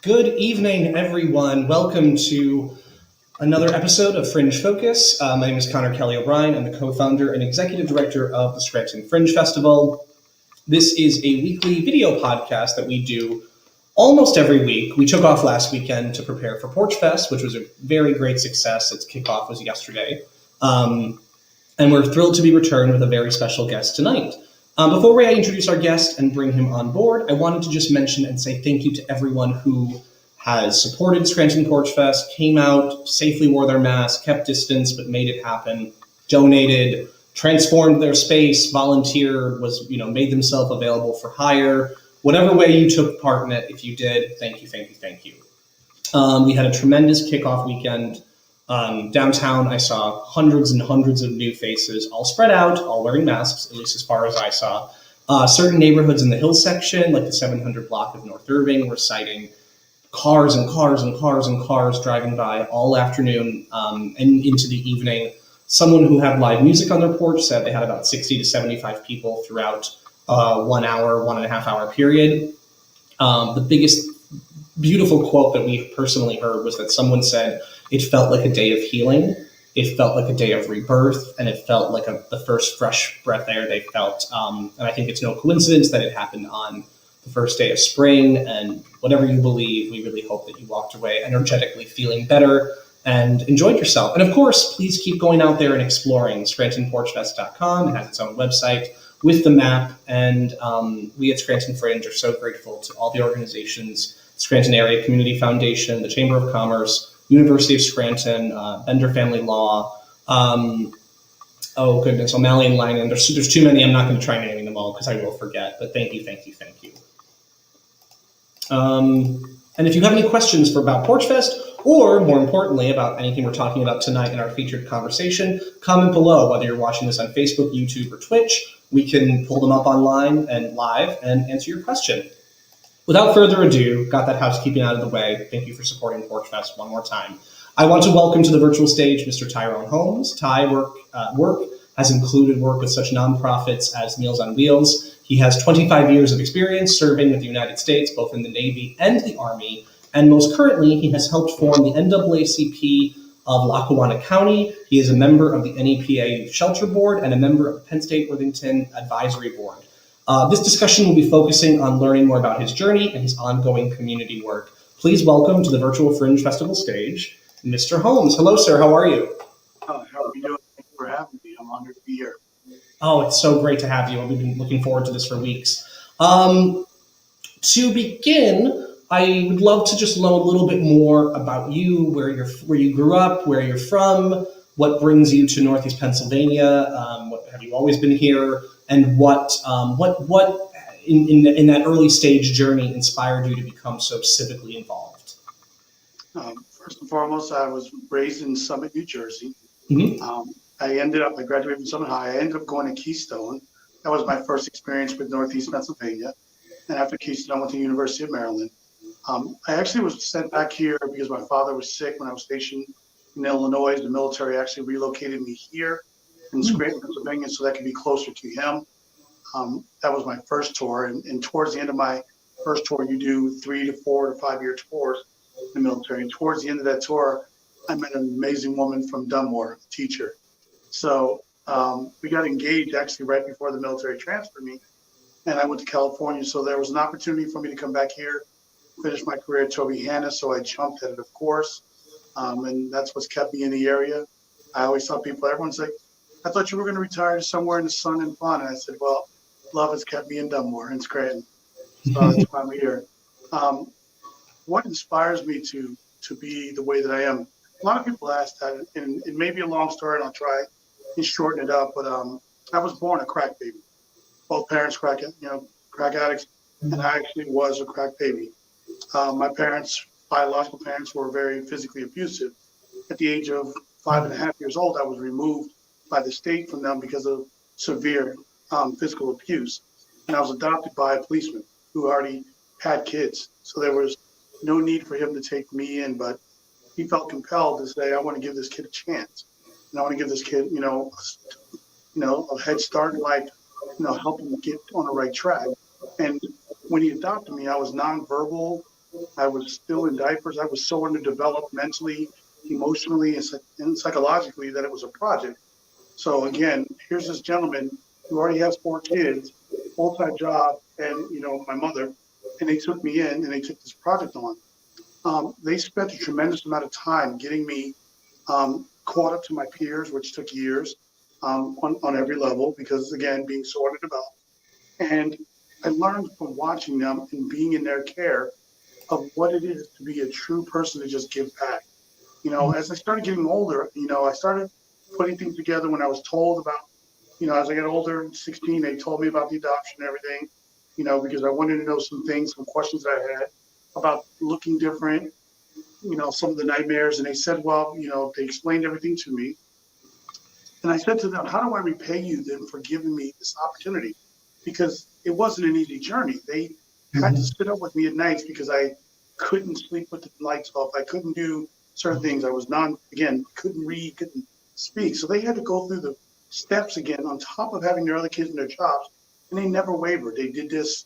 Good evening, everyone. Welcome to another episode of Fringe Focus. My name is Connor Kelly O'Brien. I'm the co-founder and executive director of the Scranton Fringe Festival. This is a weekly video podcast that we do almost every week. We took off last weekend to prepare for Porch Fest, which was a very great success. Its kickoff was yesterday. And we're thrilled to be returned with a very special guest tonight. Before we introduce our guest and bring him on board, I wanted to just mention and say thank you to everyone who has supported Scranton Porch Fest, came out, safely wore their mask, kept distance, but made it happen, donated, transformed their space, volunteered, made themselves available for hire. Whatever way you took part in it, if you did, thank you, thank you, thank you. We had a tremendous kickoff weekend. Downtown, I saw hundreds and hundreds of new faces, all spread out, all wearing masks, at least as far as I saw. Certain neighborhoods in the Hill section, like the 700 block of North Irving, were citing cars and cars and cars and cars driving by all afternoon and into the evening. Someone who had live music on their porch said they had about 60 to 75 people throughout 1 hour, 1.5 hour period. The biggest beautiful quote that we personally heard was that someone said, it felt like a day of healing, it felt like a day of rebirth, and it felt like the first fresh breath air they felt. And I think it's no coincidence that it happened on the first day of spring, and whatever you believe, we really hope that you walked away energetically feeling better and enjoyed yourself. And of course, please keep going out there and exploring. ScrantonPorchFest.com. It has its own website with the map, and we at Scranton Fringe are so grateful to all the organizations, Scranton Area Community Foundation, the Chamber of Commerce, University of Scranton, Bender Family Law, O'Malley and Langan. There's too many. I'm not going to try naming them all because I will forget, but thank you, thank you, thank you. And if you have any questions about Porch Fest, or more importantly, about anything we're talking about tonight in our featured conversation, comment below, whether you're watching this on Facebook, YouTube, or Twitch. We can pull them up online and live and answer your question. Without further ado, got that housekeeping out of the way. Thank you for supporting Porch Fest one more time. I want to welcome to the virtual stage Mr. Tyrone Holmes. Ty work has included work with such nonprofits as Meals on Wheels. He has 25 years of experience serving with the United States, both in the Navy and the Army. And most currently, he has helped form the NAACP of Lackawanna County. He is a member of the NEPA Youth Shelter Board and a member of the Penn State Worthington Advisory Board. This discussion will be focusing on learning more about his journey and his ongoing community work. Please welcome to the virtual Fringe Festival stage, Mr. Holmes. Hello, sir. How are you? How are you doing? Thank you for having me. I'm honored to be here. Oh, it's so great to have you. We've been looking forward to this for weeks. To begin, I would love to just learn a little bit more about you, where you grew up, where you're from, what brings you to Northeast Pennsylvania. Have you always been here? And what in that early stage journey inspired you to become so civically involved? First and foremost, I was raised in Summit, New Jersey. Mm-hmm. I graduated from Summit High. I ended up going to Keystone. That was my first experience with Northeast Pennsylvania. And after Keystone, I went to the University of Maryland. I actually was sent back here because my father was sick when I was stationed in Illinois. The military actually relocated me here in Scranton, Pennsylvania, so that could be closer to him. That was my first tour. And towards the end of my first tour, you do 3 to 4 to 5 year tours in the military. And towards the end of that tour, I met an amazing woman from Dunmore, a teacher. So we got engaged actually right before the military transferred me. And I went to California. So there was an opportunity for me to come back here, finish my career at Toby Hanna. So I jumped at it, of course. And that's what's kept me in the area. I always tell people, everyone's like, I thought you were going to retire somewhere in the sun and fun. And I said, well, love has kept me in Dunmore and Scranton. So that's why I'm here. What inspires me to be the way that I am? A lot of people ask that, and it may be a long story, and I'll try and shorten it up. But I was born a crack baby. Both parents crack addicts, and I actually was a crack baby. My biological parents, were very physically abusive. At the age of 5.5 years old, I was removed by the state from them because of severe physical abuse. And I was adopted by a policeman who already had kids. So there was no need for him to take me in, but he felt compelled to say, I want to give this kid a chance. And I want to give this kid, a head start in life, help him get on the right track. And when he adopted me, I was nonverbal. I was still in diapers. I was so underdeveloped mentally, emotionally, and psychologically that it was a project. So again, here's this gentleman who already has 4 kids, full-time job, and my mother, and they took me in and they took this project on. They spent a tremendous amount of time getting me caught up to my peers, which took years on every level because again, being so underdeveloped. And I learned from watching them and being in their care of what it is to be a true person to just give back. As I started getting older, I started putting things together when I was told about, as I got older, 16, they told me about the adoption and everything, because I wanted to know some things, some questions that I had about looking different, some of the nightmares. And they said, well, they explained everything to me. And I said to them, how do I repay you then for giving me this opportunity? Because it wasn't an easy journey. They had to Mhm. sit up with me at nights because I couldn't sleep with the lights off. I couldn't do certain things. I was again, couldn't read, couldn't speak. So they had to go through the steps again on top of having their other kids and their jobs. And they never wavered. They did this.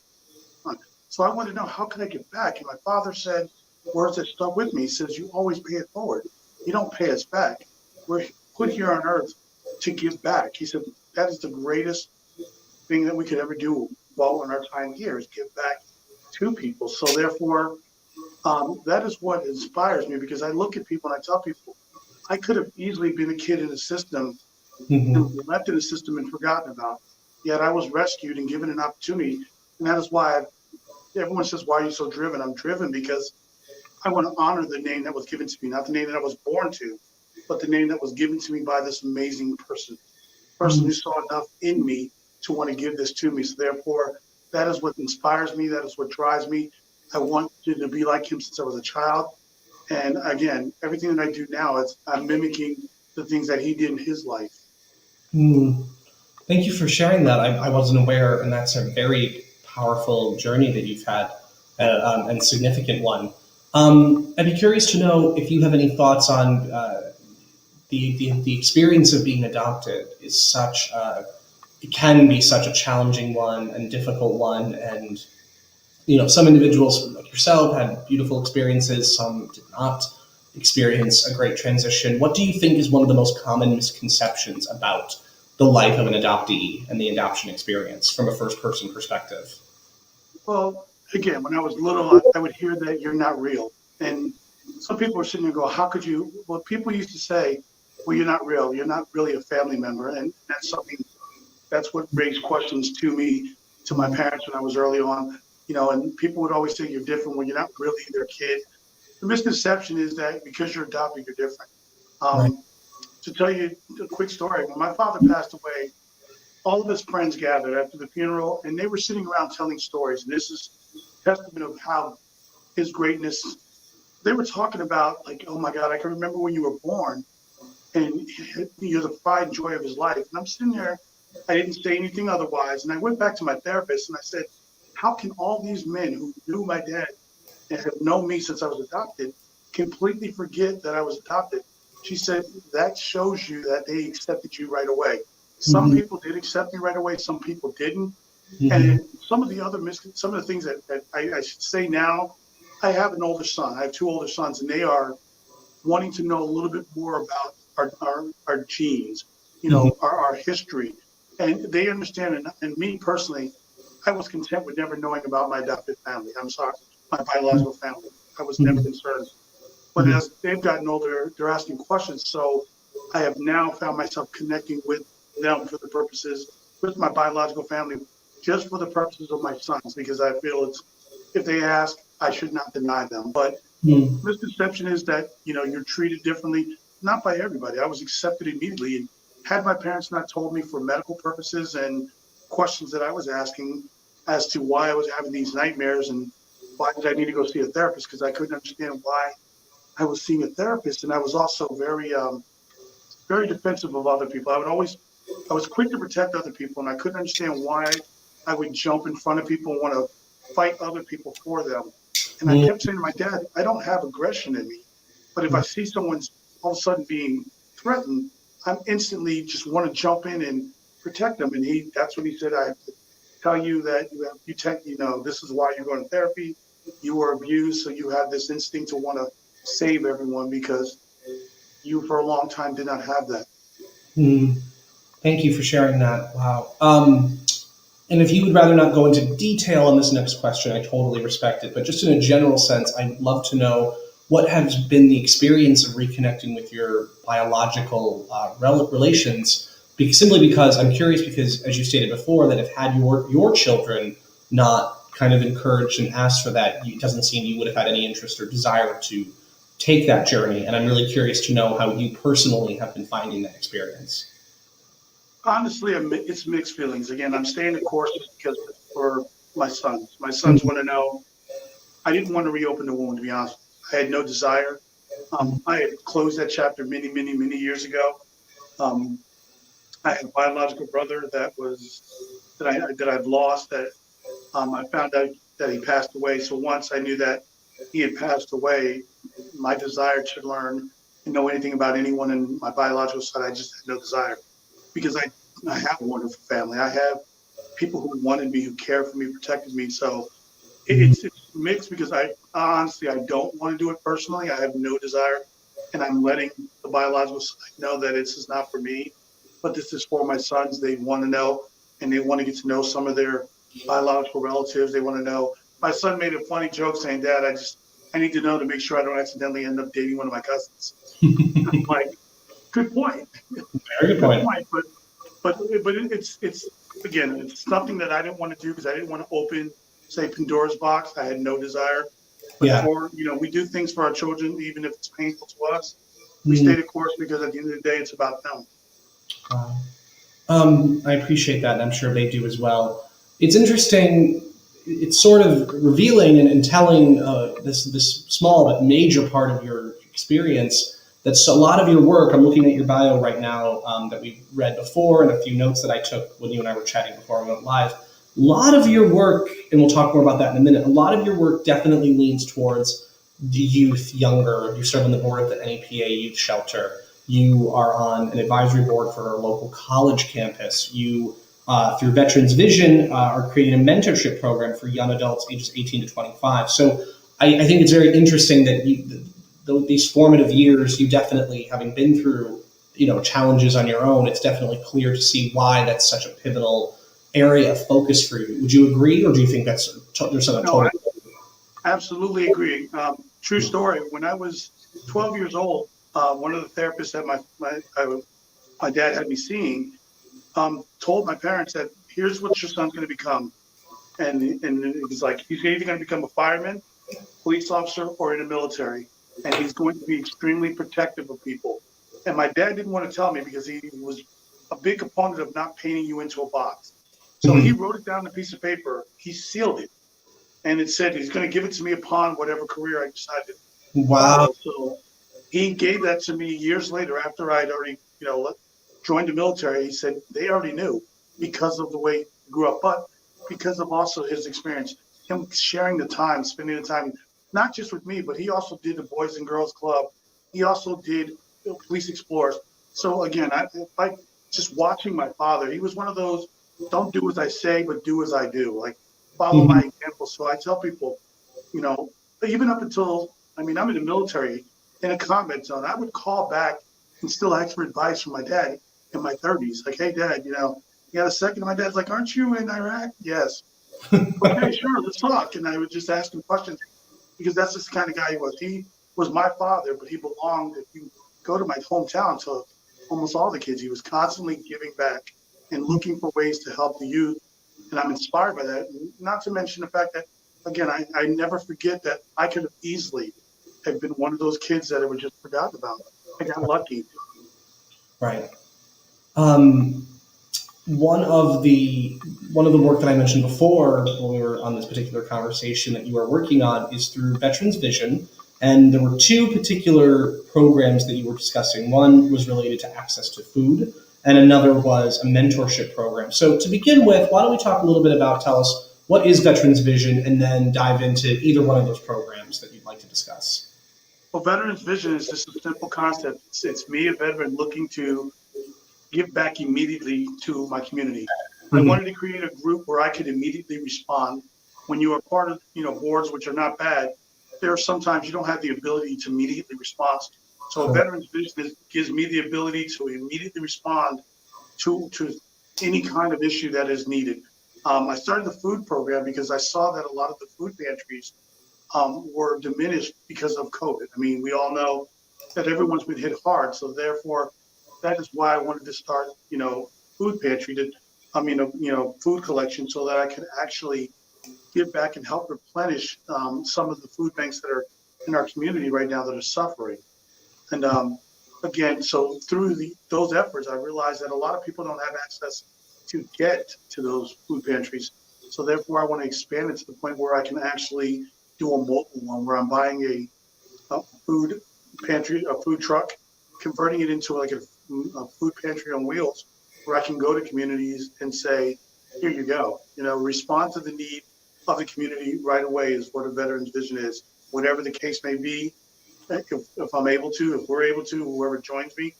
So I wanted to know, how can I get back? And my father said words that stuck with me. He says, you always pay it forward. You don't pay us back. We're put here on earth to give back. He said, that is the greatest thing that we could ever do while in our time here is give back to people. So therefore, that is what inspires me because I look at people and I tell people, I could have easily been a kid in the system and Mhm. left in the system and forgotten about. Yet I was rescued and given an opportunity. And that is why everyone says, why are you so driven? I'm driven because I want to honor the name that was given to me, not the name that I was born to, but the name that was given to me by this amazing person Mhm. who saw enough in me to want to give this to me. So therefore, that is what inspires me. That is what drives me. I want to be like him since I was a child. And again, everything that I do now, I'm mimicking the things that he did in his life. Mm. Thank you for sharing that. I wasn't aware, and that's a very powerful journey that you've had, and significant one. I'd be curious to know if you have any thoughts on the experience of being adopted is such it can be such a challenging one and difficult one, and some individuals like yourself had beautiful experiences, some did not experience a great transition. What do you think is one of the most common misconceptions about the life of an adoptee and the adoption experience from a first person perspective? Well, again, when I was little, I would hear that you're not real. And some people were sitting there and go, how could you? Well, people used to say, well, you're not real. You're not really a family member. And that's what raised questions to me, to my parents when I was early on, and people would always say you're different when you're not really their kid. The misconception is that because you're adopted, you're different. Right. To tell you a quick story, when my father passed away, all of his friends gathered after the funeral and they were sitting around telling stories. And this is testament of how his greatness, they were talking about like, oh my God, I can remember when you were born and you're the pride and joy of his life. And I'm sitting there, I didn't say anything otherwise. And I went back to my therapist and I said, how can all these men who knew my dad and have known me since I was adopted completely forget that I was adopted? She said, that shows you that they accepted you right away. Some Hmm. people did accept me right away, some people didn't. Hmm. And some of the things that I should say now, I have an older son. I have 2 older sons, and they are wanting to know a little bit more about our genes, Hmm. our history. And they understand. And me personally, I was content with never knowing about my adopted family. I'm sorry, my biological family. I was never Hmm. concerned. But Hmm. as they've gotten older, they're asking questions. So I have now found myself connecting with them for the purposes, with my biological family, just for the purposes of my sons, because I feel it's, if they ask, I should not deny them. But Hmm. misconception is that you're treated differently, not by everybody. I was accepted immediately, and had my parents not told me for medical purposes and questions that I was asking as to why I was having these nightmares and why did I need to go see a therapist, because I couldn't understand why I was seeing a therapist. And I was also very defensive of other people. I was quick to protect other people, and I couldn't understand why I would jump in front of people and want to fight other people for them. And I Hmm. kept saying to my dad, I don't have aggression in me, but if I see someone's all of a sudden being threatened, I'm instantly just want to jump in and protect them. And that's what he said. I have to tell you that this is why you're going to therapy. you were abused, so you have this instinct to want to save everyone because you for a long time did not have that. Hmm. Thank you for sharing that. Wow. And if you would rather not go into detail on this next question, I totally respect it. But just in a general sense, I'd love to know what has been the experience of reconnecting with your biological relations. Simply because I'm curious, because as you stated before, that if had your children not kind of encouraged and asked for that, it doesn't seem you would have had any interest or desire to take that journey. And I'm really curious to know how you personally have been finding that experience. Honestly, it's mixed feelings. Again, I'm staying the course because for my sons. My sons want to know. I didn't want to reopen the wound, to be honest. I had no desire. I had closed that chapter many, many, many years ago. Um, I had a biological brother that I've lost. That I found out that he passed away. So once I knew that he had passed away, my desire to learn and know anything about anyone in my biological side, I just had no desire because I have a wonderful family. I have people who wanted me, who cared for me, protected me. So it's mixed because I honestly, I don't want to do it personally. I have no desire, and I'm letting the biological side know that this is not for me, but this is for my sons. They want to know, and they want to get to know some of their biological relatives. They want to know. My son made a funny joke saying, "Dad, I need to know to make sure I don't accidentally end up dating one of my cousins." I'm like, good point. Very good Good point. point. But it's again, it's something that I didn't want to do because I didn't want to open, say, Pandora's box. I had no desire. But Yeah. we do things for our children, even if it's painful to us. We Mm. stay the course because at the end of the day, it's about them. I appreciate that, and I'm sure they do as well. It's interesting. It's sort of revealing and telling this small but major part of your experience. That's a lot of your work. I'm looking at your bio right now that we read before, and a few notes that I took when you and I were chatting before we went live. A lot of your work, and we'll talk more about that in a minute. A lot of your work definitely leans towards the youth, younger. You serve on the board of the NEPA Youth Shelter. You are on an advisory board for a local college campus. You, through Veterans Vision, are creating a mentorship program for young adults ages 18 to 25. So I think it's very interesting that these formative years, you definitely, having been through, challenges on your own, it's definitely clear to see why that's such a pivotal area of focus for you. Would you agree, or do you think there's something No, I totally? absolutely agree. True story. When I was 12 years old, one of the therapists that my dad had me seeing told my parents that here's what your son's going to become. And it was like, he's either going to become a fireman, police officer, or in the military. And he's going to be extremely protective of people. And my dad didn't want to tell me because he was a big opponent of not painting you into a box. So he Mhm. wrote it down on a piece of paper. He sealed it. And it said he's going to give it to me upon whatever career I decided to Wow. follow. So he gave that to me years later after I'd already, joined the military. He said they already knew because of the way he grew up, but because of also his experience, him sharing the time, spending the time, not just with me, but he also did the Boys and Girls Club. He also did Police Explorers. So again, I just watching my father, he was one of those, don't do as I say, but do as I do. Like follow my Mhm. example. So I tell people, you know, even up until, I'm in the military in a combat zone, I would call back and still ask for advice from my dad in my 30s. Like, hey, dad, you got a second? And my dad's like, aren't you in Iraq? Yes. Okay, sure, let's talk. And I would just ask him questions because that's just the kind of guy he was. He was my father, but he belonged, if you go to my hometown, to almost all the kids. He was constantly giving back and looking for ways to help the youth. And I'm inspired by that. Not to mention the fact that, again, I never forget that I could have easily have been one of those kids that were just forgotten about. I got lucky. Right. Um, one of the work that I mentioned before when we were on this particular conversation that you are working on is through Veterans Vision, and there were two particular programs that you were discussing. One was related to access to food, and another was a mentorship program. So to begin with, why don't we talk a little bit about, tell us what is Veterans Vision, and then dive into either one of those programs that you'd like to discuss. Well, Veterans Vision is just a simple concept. It's me, a veteran, looking to give back immediately to my community. I Mhm. wanted to create a group where I could immediately respond when you are part of, boards, which are not bad, there are sometimes you don't have the ability to immediately respond. So a veteran's vision gives me the ability to immediately respond to any kind of issue that is needed. I started the food program because I saw that a lot of the food pantries were diminished because of COVID. I mean, we all know that everyone's been hit hard. So therefore, that is why I wanted to start, food pantry, food collection, so that I could actually give back and help replenish some of the food banks that are in our community right now that are suffering. And again, so through those efforts, I realized that a lot of people don't have access to get to those food pantries. So therefore, I want to expand it to the point where I can actually do a mobile one, where I'm buying a food pantry, a food truck, converting it into like a food pantry on wheels, where I can go to communities and say, here you go, respond to the need of the community right away is what a veteran's vision is. Whatever the case may be, if I'm able to, if we're able to, whoever joins me,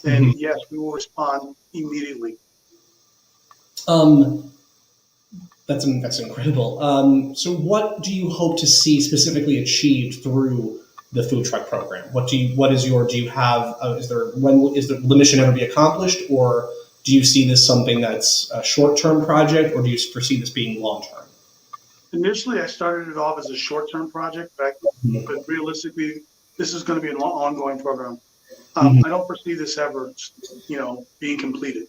then yes, we will respond immediately. That's incredible. So what do you hope to see specifically achieved through the food truck program? Do you have, is the mission ever be accomplished, or do you see this something that's a short-term project, or do you foresee this being long-term? Initially, I started it off as a short-term project, but realistically, this is going to be an ongoing program. I don't foresee this ever, being completed.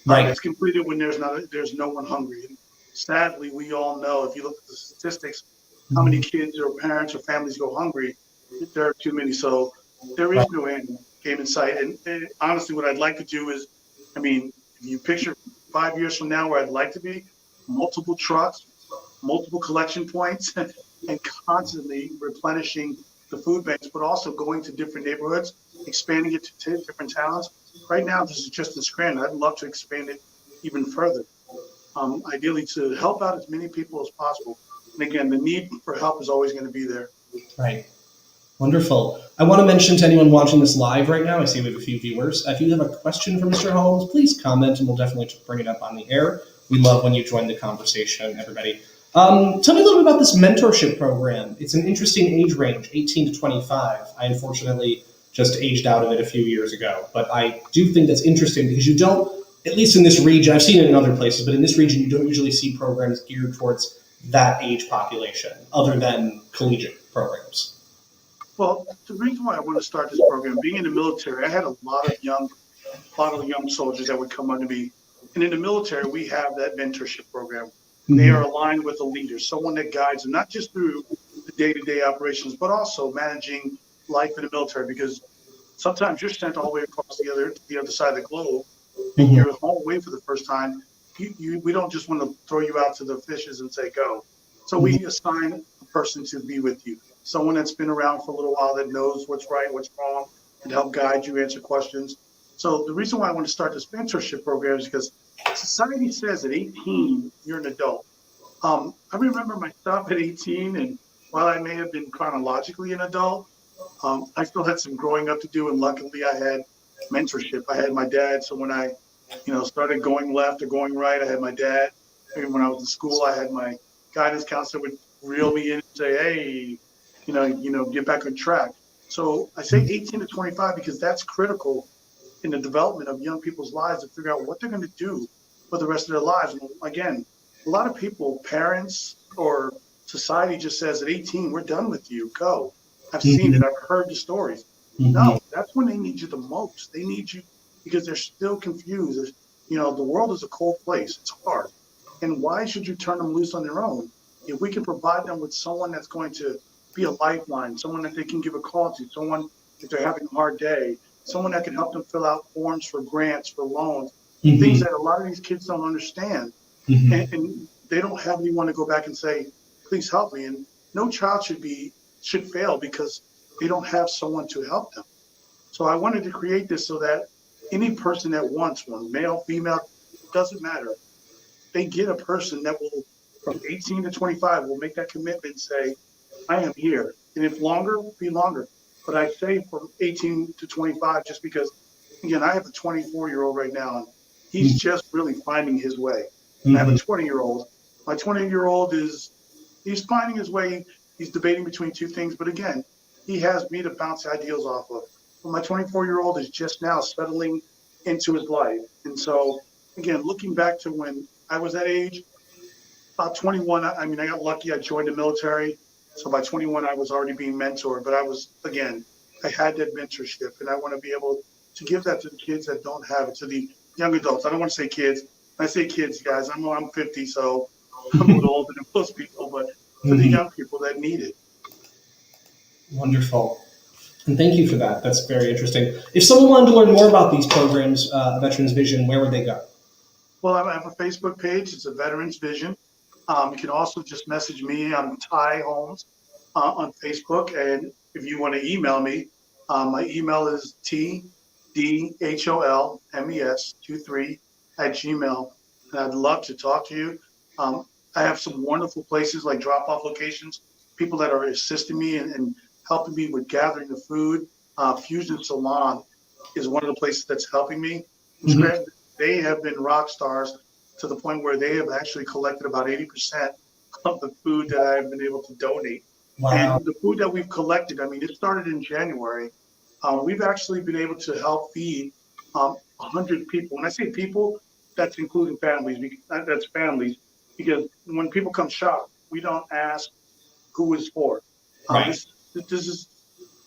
Right. It's completed when there's no one hungry. And sadly, we all know, if you look at the statistics, how many kids or parents or families go hungry, there are too many. So there is no end game in sight. And honestly, what I'd like to do is, if you picture 5 years from now where I'd like to be, multiple trucks, multiple collection points, and constantly replenishing the food banks, but also going to different neighborhoods, expanding it to different towns. Right now, this is just in Scranton. I'd love to expand it even further, ideally to help out as many people as possible. And again, the need for help is always going to be there. Right. Wonderful. I want to mention to anyone watching this live right now, I see we have a few viewers. If you have a question for Mr. Holmes, please comment and we'll definitely bring it up on the air. We love when you join the conversation, everybody. Tell me a little bit about this mentorship program. It's an interesting age range, 18 to 25. I unfortunately just aged out of it a few years ago, but I do think that's interesting because you don't, at least in this region, I've seen it in other places, but in this region, you don't usually see programs geared towards that age population other than collegiate programs. Well, the reason why I want to start this program, being in the military, I had a lot of young soldiers that would come under me. And in the military, we have that mentorship program. They are aligned with a leader, someone that guides them, not just through the day-to-day operations, but also managing life in the military, because sometimes you're sent all the way across the other side of the globe, and you're home away for the first time. We don't just want to throw you out to the fishes and say, go. So we assign a person to be with you, someone that's been around for a little while, that knows what's right, what's wrong, and help guide you, answer questions. So the reason why I want to start this mentorship program is because society says at 18, you're an adult. I remember myself at 18, and while I may have been chronologically an adult, I still had some growing up to do. And luckily I had mentorship. I had my dad. So when I, started going left or going right, I had my dad. And when I was in school, I had my guidance counselor would reel me in and say, hey, get back on track. So I say 18 to 25 because that's critical in the development of young people's lives to figure out what they're going to do for the rest of their lives. And again, a lot of people, parents or society just says at 18, we're done with you, go. I've seen it, I've heard the stories. No, that's when they need you the most. They need you because they're still confused. The world is a cold place, it's hard. And why should you turn them loose on their own? If we can provide them with someone that's going to be a lifeline, someone that they can give a call to, someone if they're having a hard day, someone that can help them fill out forms for grants, for loans, things that a lot of these kids don't understand. And they don't have anyone to go back and say, please help me. And no child should fail because they don't have someone to help them. So I wanted to create this so that any person that wants one, male, female, doesn't matter. They get a person that will, from 18 to 25, will make that commitment and say, I am here. And if longer, be longer. But I say from 18 to 25, just because, again, I have a 24-year-old right now, and he's just really finding his way. I have a 20-year-old. My 20-year-old is He's finding his way. He's debating between two things, but again, he has me to bounce ideas off of. But my 24-year-old is just now settling into his life. And so, again, looking back to when I was that age, about 21, I mean, I got lucky. I joined the military. So by 21, I was already being mentored. But I was, again, I had that mentorship, and I want to be able to give that to the kids that don't have it, to the young adults. I don't want to say kids. When I say kids, guys, I'm 50, so I'm a little older than most people, but for the young people that need it. Wonderful. And thank you for that. That's very interesting. If someone wanted to learn more about these programs, Veterans Vision, where would they go? Well, I have a Facebook page. It's a Veterans Vision. You can also just message me. I'm Ty Holmes on Facebook. And if you want to email me, my email is tdholmes23@gmail. And I'd love to talk to you. I have some wonderful places like drop-off locations, people that are assisting me and helping me with gathering the food. Fusion Salon is one of the places that's helping me. Mhm. They have been rock stars to the point where they have actually collected about 80% of the food that I've been able to donate. Wow. And the food that we've collected, I mean, it started in January. We've actually been able to help feed 100 people. When I say people, that's including families. That's families, because when people come shop, we don't ask who is for. Right. This is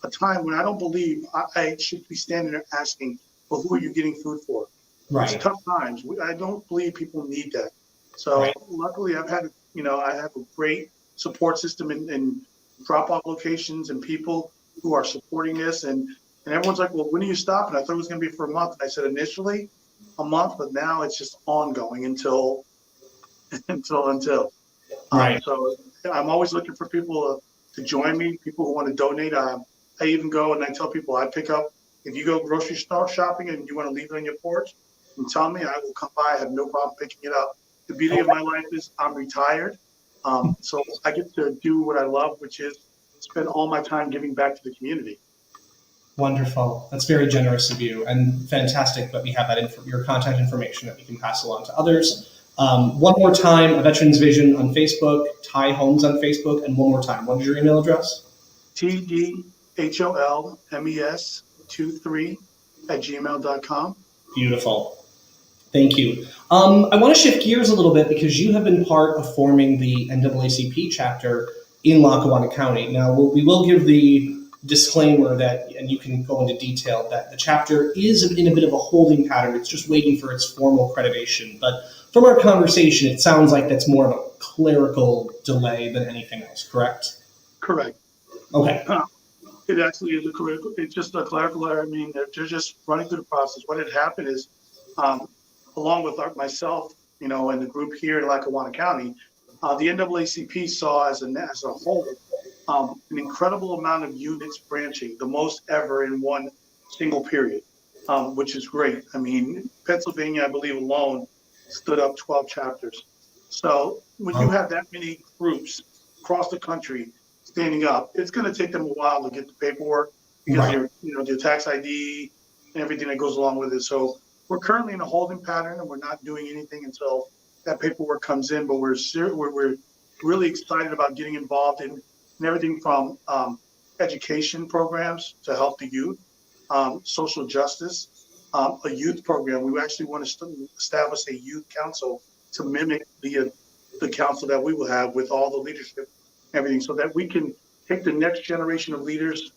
a time when I don't believe I should be standing there asking, well, who are you getting food for? It's Right. tough times. I don't believe people need that. Right. So luckily, I have a great support system in drop-off locations and people who are supporting this. And everyone's like, well, when are you stopping? I thought it was going to be for a month. And I said initially a month, but now it's just ongoing until until. Right. So I'm always looking for people to join me, people who want to donate. I even go and I tell people I pick up, if you go grocery store shopping and you want to leave it on your porch and tell me, I will come by. I have no problem picking it up. The beauty of my life is I'm retired. So I get to do what I love, which is spend all my time giving back to the community. Wonderful. That's very generous of you, and fantastic that we have that your contact information that we can pass along to others. One more time, a Veterans Vision on Facebook, Ty Holmes on Facebook, and one more time, what is your email address? tdholmes23@gmail.com. Beautiful. Thank you. I want to shift gears a little bit because you have been part of forming the NAACP chapter in Lackawanna County. Now, we will give the disclaimer that, and you can go into detail, that the chapter is in a bit of a holding pattern. It's just waiting for its formal accreditation. But from our conversation, it sounds like that's more of a clerical delay than anything else, correct? Correct. Okay. It actually is it's just a clerical error. I mean, they're just running through the process. What had happened is, along with myself, and the group here in Lackawanna County, the NAACP saw as a whole an incredible amount of units branching, the most ever in one single period, which is great. I mean, Pennsylvania, I believe alone, stood up 12 chapters. So when you have that many groups across the country standing up, it's going to take them a while to get the paperwork because Right. their tax ID and everything that goes along with it. So we're currently in a holding pattern, and we're not doing anything until that paperwork comes in. But we're really excited about getting involved in everything from education programs to help the youth, social justice, a youth program. We actually want to establish a youth council to mimic the council that we will have with all the leadership, everything, so that we can take the next generation of leaders,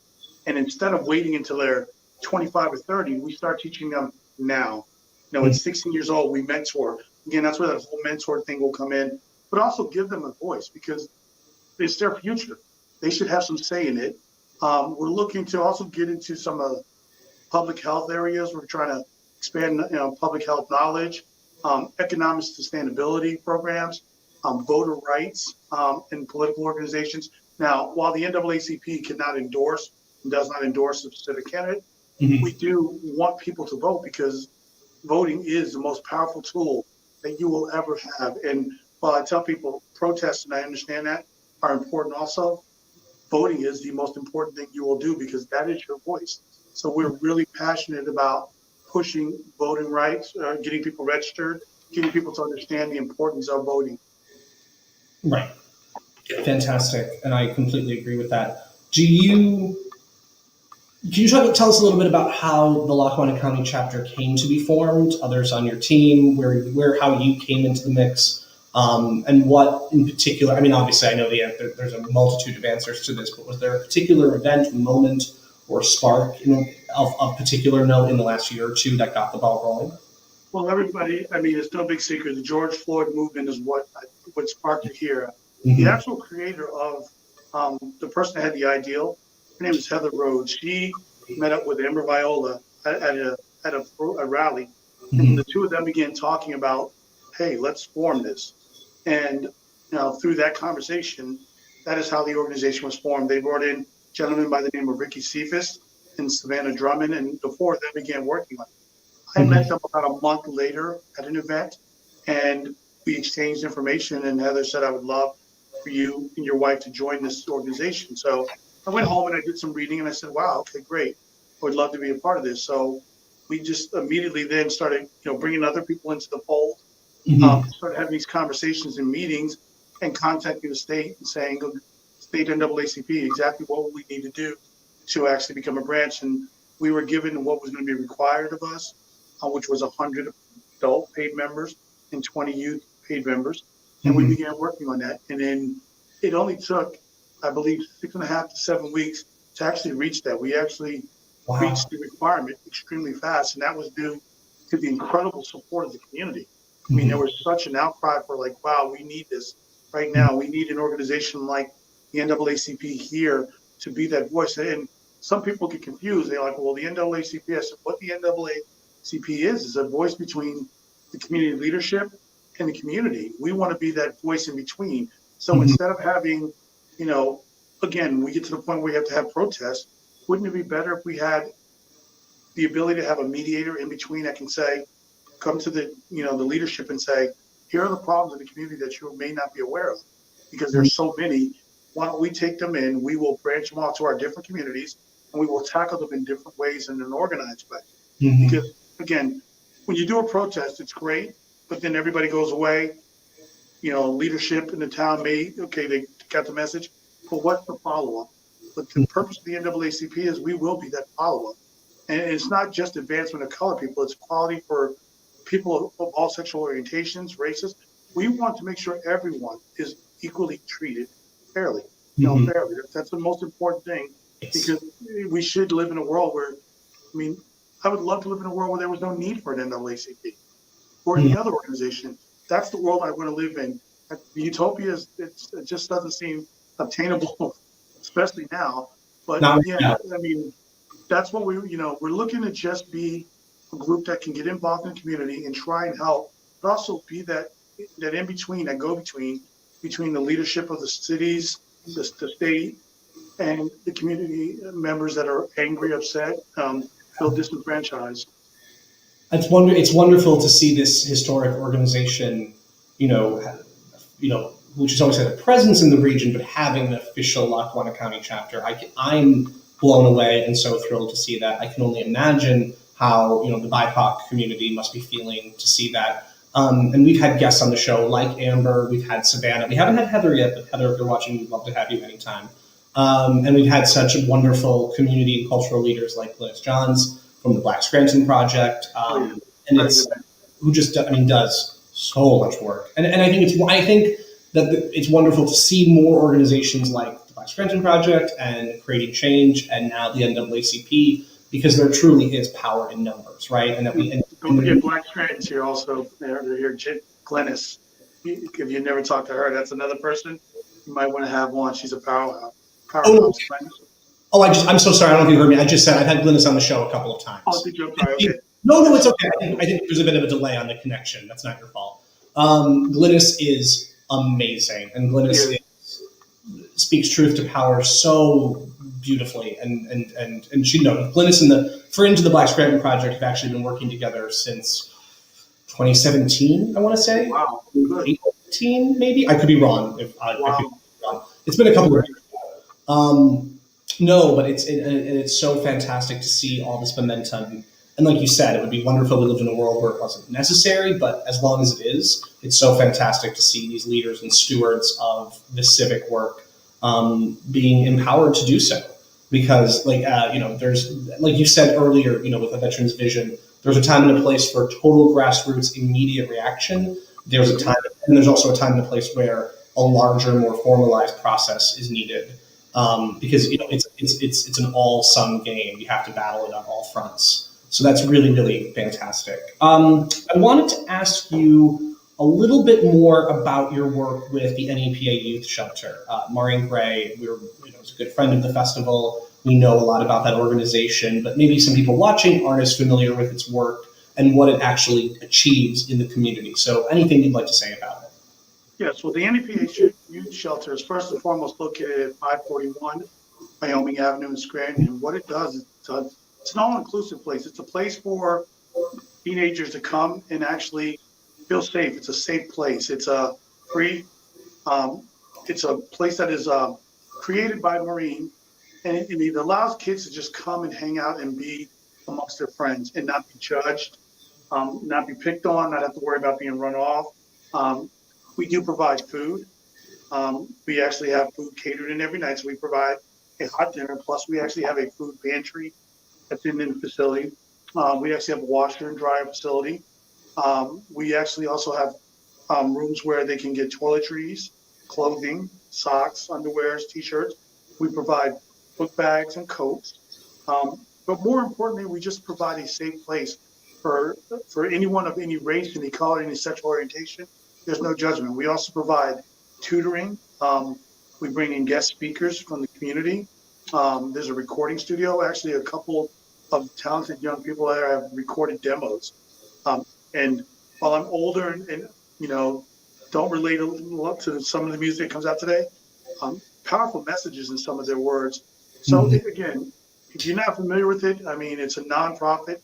and instead of waiting until they're 25 or 30, we start teaching them now. At 16 years old, we mentor. Again, that's where that whole mentor thing will come in, but also give them a voice because it's their future. They should have some say in it. We're looking to also get into some public health areas. We're trying to expand, public health knowledge, economic sustainability programs, voter rights, and political organizations. Now, while the NAACP cannot endorse and does not endorse a specific candidate, we do want people to vote because voting is the most powerful tool that you will ever have. And while I tell people protests, and I understand that, are important also, voting is the most important thing you will do because that is your voice. So we're really passionate about pushing voting rights, getting people registered, getting people to understand the importance of voting. Right. Fantastic, and I completely agree with that. Can you tell us a little bit about how the Lackawanna County chapter came to be formed? Others on your team, how you came into the mix, and what in particular? I mean, obviously, I know there's a multitude of answers to this, but was there a particular event, moment, or spark of particular note in the last year or two that got the ball rolling? Well, everybody, I mean, it's no big secret. The George Floyd movement is what sparked it here. Mm-hmm. The actual creator of the person that had the ideal, her name is Heather Rhodes. She met up with Amber Viola at a rally, Mm-hmm. and the two of them began talking about, hey, let's form this. And through that conversation, that is how the organization was formed. They brought in gentlemen by the name of Ricky Cephas and Savannah Drummond, and the four of them began working on it. I Mm-hmm. met them about a month later at an event, and we exchanged information. And Heather said, I would love for you and your wife to join this organization. So I went home and I did some reading, and I said, wow, okay, great. I would love to be a part of this. So we just immediately then started, bringing other people into the fold, Mm-hmm. started having these conversations and meetings and contacting the state and saying, state NAACP, exactly what we need to do to actually become a branch. And we were given what was going to be required of us, which was 100 adult paid members and 20 youth paid members. And we began working on that. And then it only took, I believe, 6.5 to 7 weeks to actually reach that. We actually reached the requirement extremely fast. And that was due to the incredible support of the community. I mean, there was such an outcry for like, wow, we need this right now. We need an organization like the NAACP here to be that voice. And some people get confused. They're like, well, the NAACP, I said, what the NAACP is a voice between the community leadership and the community. We want to be that voice in between. So instead of having, again, we get to the point where we have to have protests. Wouldn't it be better if we had the ability to have a mediator in between that can say, come to the leadership and say, here are the problems in the community that you may not be aware of, because there's so many. Why don't we take them in? We will branch them out to our different communities, and we will tackle them in different ways in an organized way. Because again, when you do a protest, it's great, but then everybody goes away. Leadership in the town they got the message, but what's the follow-up? But the purpose of the NAACP is we will be that follow-up. And it's not just advancement of color people, it's equality for people of all sexual orientations, races. We want to make sure everyone is equally treated fairly. Fairly. That's the most important thing, because we should live in a world where, I would love to live in a world where there was no need for an NAACP or any other organization. That's the world I want to live in. The utopia it just doesn't seem obtainable, especially now. But that's what we're looking to just be a group that can get involved in the community and try and help, but also be that in between, that go between the leadership of the cities, the state, and the community members that are angry, upset, feel disenfranchised. It's wonderful to see this historic organization, which has always had a presence in the region, but having an official Lackawanna County chapter. I'm blown away and so thrilled to see that. I can only imagine how the BIPOC community must be feeling to see that. And we've had guests on the show like Amber, we've had Savannah. We haven't had Heather yet, but Heather, if you're watching, we'd love to have you anytime. And we've had such wonderful community and cultural leaders like Glynis Johns from the Black Scranton Project, and who just does so much work. And I think that it's wonderful to see more organizations like the Black Scranton Project and Creating Change, and now the NAACP, because there truly is power in numbers, right? And that don't forget Black Scranton's here also. They're here. Glynis, if you never talked to her, that's another person you might want to have on. She's a powerhouse. I'm so sorry. I don't know if you heard me. I just said I've had Glynis on the show a couple of times. Oh, did you? Sorry. Okay. No, it's okay. I think there's a bit of a delay on the connection. That's not your fault. Glynis is amazing, and Glynis speaks truth to power so beautifully, and she Glynis and the Fringe of the Black Scranton Project have actually been working together since 2017. I want to say. Wow. Good. 2018, maybe. I could be wrong. I could be wrong. It's been a couple of years. No, but it's so fantastic to see all this momentum And like you said, it would be wonderful we lived in a world where it wasn't necessary, but as long as it is, it's so fantastic to see these leaders and stewards of this civic work being empowered to do so. Because there's, like you said earlier, with a veteran's vision, there's a time and a place for total grassroots immediate reaction. There's a time, and there's also a time and a place where a larger, more formalized process is needed. Because it's an all-sum game. You have to battle it on all fronts. So that's really, really fantastic. I wanted to ask you a little bit more about your work with the NEPA Youth Shelter. Maureen Gray, is a good friend of the festival. We know a lot about that organization, but maybe some people watching aren't as familiar with its work and what it actually achieves in the community. So anything you'd like to say about it? Yes, well, the NEPA Youth Shelter is first and foremost located at 541 Wyoming Avenue in Scranton. And what it does is it's an all-inclusive place. It's a place for teenagers to come and actually feel safe. It's a safe place. It's a free, it's a place that is created by Maureen, and it allows kids to just come and hang out and be amongst their friends and not be judged, not be picked on, not have to worry about being run off. We do provide food. We actually have food catered in every night, so we provide a hot dinner. Plus, we actually have a food pantry that's in the facility. We actually have a washer and dryer facility. We actually also have rooms where they can get toiletries, clothing, socks, underwears, t-shirts. We provide book bags and coats. But more importantly, we just provide a safe place for anyone of any race, any color, any sexual orientation. There's no judgment. We also provide tutoring. We bring in guest speakers from the community. There's a recording studio. Actually, a couple of talented young people there have recorded demos. And while I'm older and don't relate a lot to some of the music that comes out today, powerful messages in some of their words. So again, if you're not familiar with it, I mean, it's a nonprofit.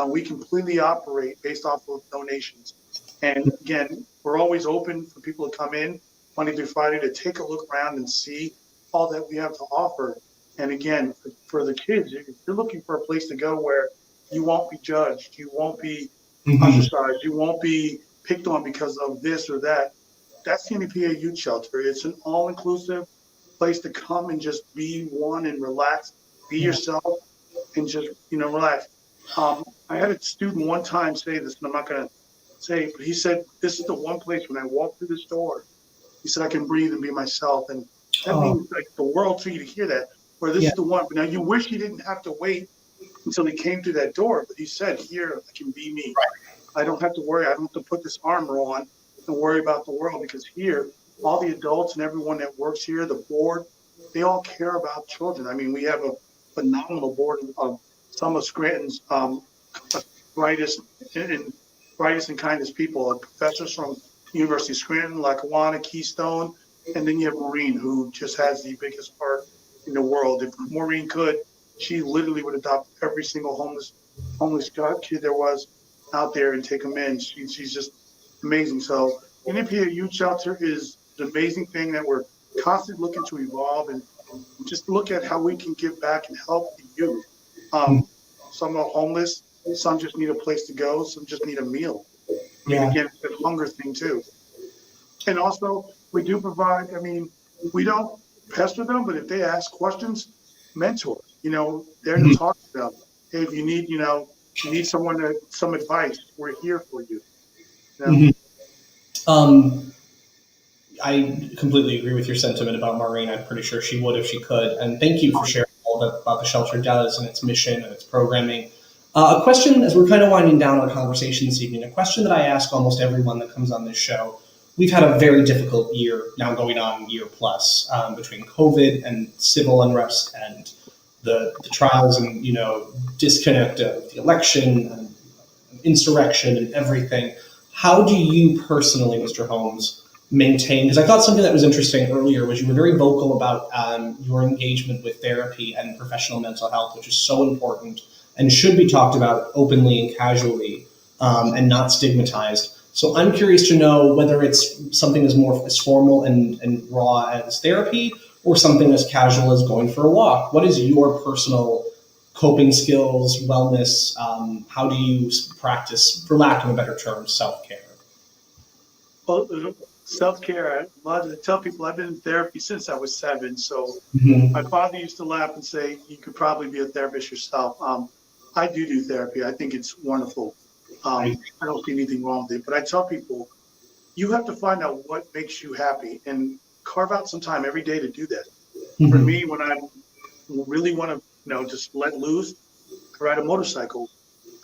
We completely operate based off of donations. And again, we're always open for people to come in Monday through Friday to take a look around and see all that we have to offer. And again, for the kids, if you're looking for a place to go where you won't be judged, you won't be ostracized, you won't be picked on because of this or that, that's the NEPA Youth Shelter. It's an all-inclusive place to come and just be one and relax, be yourself, and just relax. I had a student one time say this, and I'm not going to say it, but he said, "This is the one place when I walk through this door," he said, "I can breathe and be myself." And that means like the world to you to hear that. Where this is the one. But now you wish he didn't have to wait until he came through that door, but he said, "Here, I can be me. Right. I don't have to worry. I don't have to put this armor on and worry about the world, because here, all the adults and everyone that works here, the board, they all care about children." I mean, we have a phenomenal board of some of Scranton's brightest and kindest people, professors from University of Scranton, Lackawanna, Keystone, and then you have Maureen, who just has the biggest heart in the world. If Maureen could, she literally would adopt every single homeless kid there was out there and take them in. She's just amazing. So NEPA Youth Shelter is an amazing thing that we're constantly looking to evolve and just look at how we can give back and help the youth. Some are homeless, some just need a place to go, some just need a meal. Again, it's a hunger thing too. And also, we do provide, we don't pester them, but if they ask questions, mentor. There to talk to them. Hey, if you need, you need some advice, we're here for you. I completely agree with your sentiment about Maureen. I'm pretty sure she would if she could. And thank you for sharing all that about the shelter does and its mission and its programming. A question, as we're kind of winding down our conversation this evening, a question that I ask almost everyone that comes on this show. We've had a very difficult year, now going on year plus, between COVID and civil unrest and the trials and disconnect of the election and insurrection and everything. How do you personally, Mr. Holmes, maintain? Because I thought something that was interesting earlier was you were very vocal about your engagement with therapy and professional mental health, which is so important and should be talked about openly and casually and not stigmatized. So I'm curious to know whether it's something as formal and raw as therapy or something as casual as going for a walk. What is your personal coping skills, wellness? How do you practice, for lack of a better term, self-care? Well, self-care, I love to tell people I've been in therapy since I was 7. So my Mhm. father used to laugh and say, you could probably be a therapist yourself. I do therapy. I think it's wonderful. I, I don't see anything wrong with it, but I tell people, you have to find out what makes you happy and carve out some time every day to do that. For mhm. me, when I really want to, just let loose, I ride a motorcycle.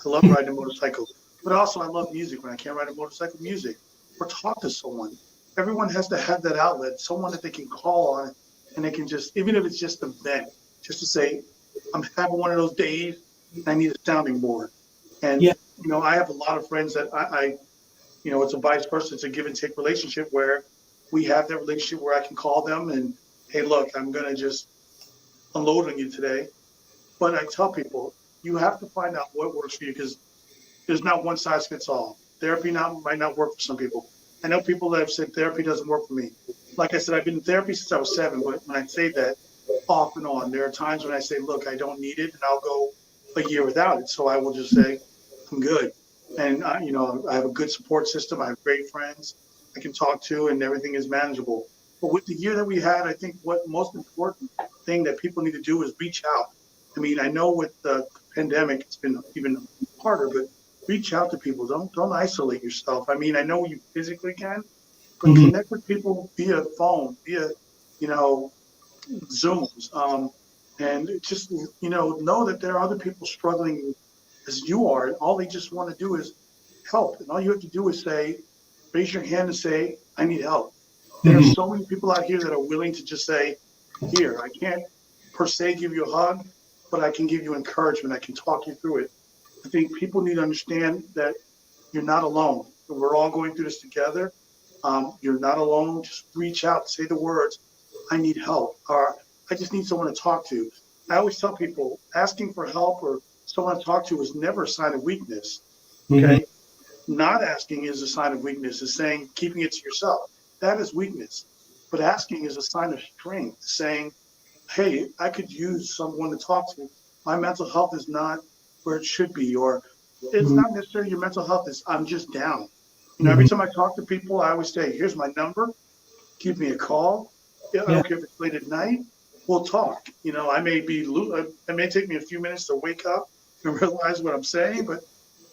I love riding a motorcycle, but also I love music. When I can't ride a motorcycle, music or talk to someone. Everyone has to have that outlet, someone that they can call on, and they can just, even if it's just a vent, just to say, I'm having one of those days. I need a sounding board. And Yeah. I have a lot of friends that it's a vice versa. It's a give and take relationship where we have that relationship where I can call them and, hey, look, I'm gonna just unload on you today. But I tell people, you have to find out what works for you because there's not one size fits all. Therapy might not work for some people. I know people that have said therapy doesn't work for me. Like I said, I've been in therapy since I was 7, but when I say that, off and on, there are times when I say, look, I don't need it, and I'll go a year without it. So I will just say, I'm good. And, I have a good support system. I have great friends I can talk to, and everything is manageable. But with the year that we had, I think what most important thing that people need to do is reach out. I mean, I know with the pandemic, it's been even harder, but reach out to people. Don't isolate yourself. I mean, I know you physically can, but Mhm. connect with people via phone, via you know Zooms, and just know that there are other people struggling as you are, and all they just want to do is help. And all you have to do is raise your hand and say, "I need help." There are Mhm. so many people out here that are willing to just say, "Here, I can't per se give you a hug, but I can give you encouragement. I can talk you through it." I think people need to understand that you're not alone. We're all going through this together. You're not alone. Just reach out, say the words, I need help, or I just need someone to talk to. I always tell people asking for help or someone to talk to is never a sign of weakness. Mhm. Okay. Not asking is a sign of weakness, is saying keeping it to yourself. That is weakness. But asking is a sign of strength, saying, hey, I could use someone to talk to. My mental health is not where it should be, or it's Mhm. not necessarily your mental health is I'm just down. Every Mhm. time I talk to people, I always say, here's my number, give me a call. Yeah, I Yeah. don't care if it's late at night, we'll talk. It may take me a few minutes to wake up and realize what I'm saying, but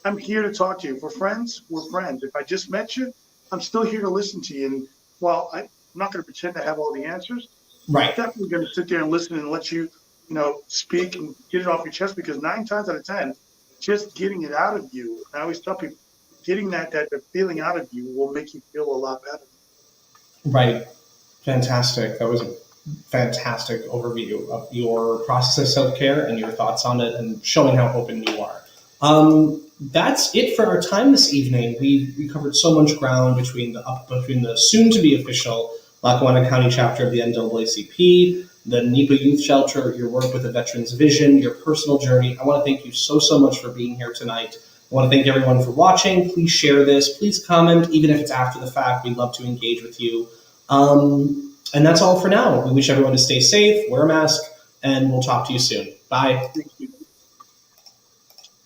I'm here to talk to you. If we're friends, we're friends. If I just met you, I'm still here to listen to you. And while I'm not going to pretend to have all the answers, I'm Right. definitely going to sit there and listen and let you, speak and get it off your chest because 9 times out of 10, just getting it out of you. I always tell people, getting that feeling out of you will make you feel a lot better. Right. Fantastic. That was a fantastic overview of your process of self care and your thoughts on it and showing how open you are. That's it for our time this evening. We covered so much ground between the soon to be official Lackawanna County chapter of the NAACP, the NEPA Youth Shelter, your work with the Veterans Vision, your personal journey. I want to thank you so much for being here tonight. I want to thank everyone for watching. Please share this. Please comment, even if it's after the fact. We'd love to engage with you. And that's all for now. We wish everyone to stay safe, wear a mask, and we'll talk to you soon. Bye. Thank you.